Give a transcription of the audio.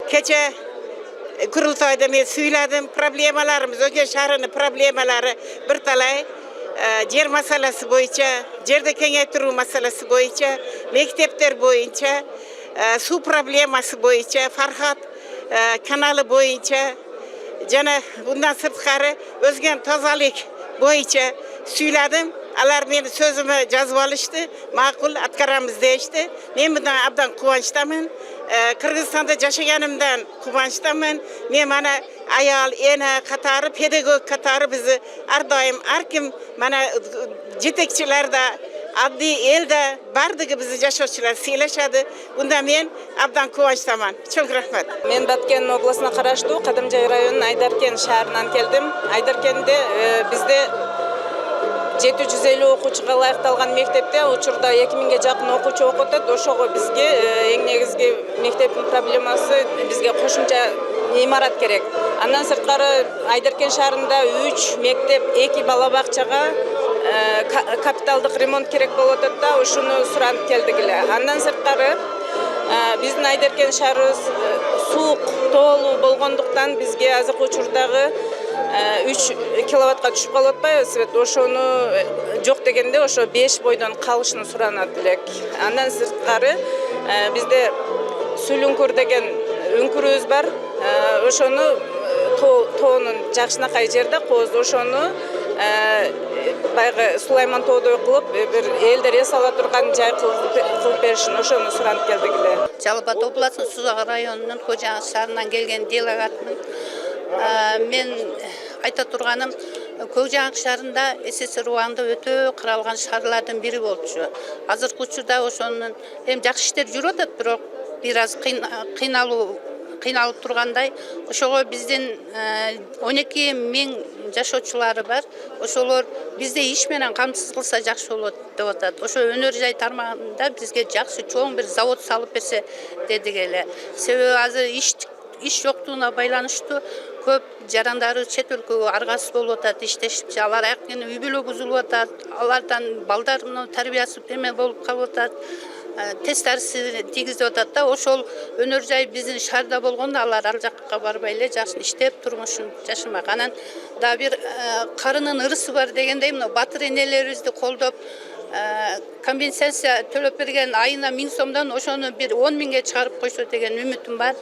Keçe kurultayda men söyledim, problemalarımız, Öge şahrının problemaları bir talay. Yer masalası boyunca, yerde kengaytırуу masalası boyunca, mektepler boyunca, su probleması boyunca, Farhat kanalı boyunca, jana bundan sırtkары özgen tozalık boyunca söyledim. Alar meni sözümü yazıp alıştı, makul atkaramız deyişti. Men bundan abdan kuvançtaman. Kırgızstanda yaşaganımdan kuvançtaman. Men mana ayal, ene katarı, pedagog katarı bizi her daim her kim mana yetekçiler de adli elde bardığı bizi yaşaşçılar seyleşadi. Bunda men abdan kuvançtaman. Çok rahmet. Men Баткен обласына караштуу Кадымжай районунун Айдаркен шаарынан келдим. Айдаркенде бизде 750 окуучуга ылайыкталган мектепте учурда 2000ге жакын окуучу окутат. Ошого бизге эң негизги мектептин проблемасы бизге кошумча имарат керек. Андан сырткары Айдаркен шаарында 3 мектеп, 2 бала бакчага капиталдык ремонт керек болуп атат да, ушуну суранып келдик эле. Андан сырткары биздин Айдаркен шаарыбыз суук тоолуу болгондуктан бизге азыркы учурдагы 3 киловаттка түшүп калып атпайбы свет, ошону жок дегенде ошо 5 бойдон калышын суранат элек. Андан сырткары бизде Сүлүңкүр деген үңкүрүбүз бар. Ошону тоонун жакшынакай жерде кооз, ошону баягы Сулайман тоодой кылып бир элдер эс ала турган жай кылып беришин, ошону суранып келдик эле. Жалал Абад областынын Сузак районунун Кожоаңыз шаарынан келген делегатмын. Мен айта турганым, Кожоаңыз шаарында СССР убагында өтө кыралган шаарлардын бири болчу. Азыркы учурда ошонун эми жакшы иштер жүрүп атат, бирок бир аз кыйналып тургандай. Ошого биздин 12 миң жашоочулары бар. Ошолор бизде иш менен камсыз кылса жакшы болот деп атат. Ошо өнөр жай тармагында бизге жакшы чоң бир завод салып берсе дедик эле. Себеби азыр иш жоктугуна байланыштуу көп жарандары чет өлкөгө аргасыз болуп атат, иштешипчи. Алар аяктан үй бүлө бузулуп атат, алардан балдарынын тарбиясы эме болуп калып атат. Тест дарысы тийгизип атат да, ошол өнөр жай биздин шаарда болгондо алар ал жакка барбай эле жакшы иштеп турмушун жашамак. Анан да бир карынын ырысы бар дегендей, мына батыр энелерибизди колдоп компенсация төлөп берген айына 1000 сомдон ошону бир 10 миңге чыгарып койсо деген үмүтүм бар.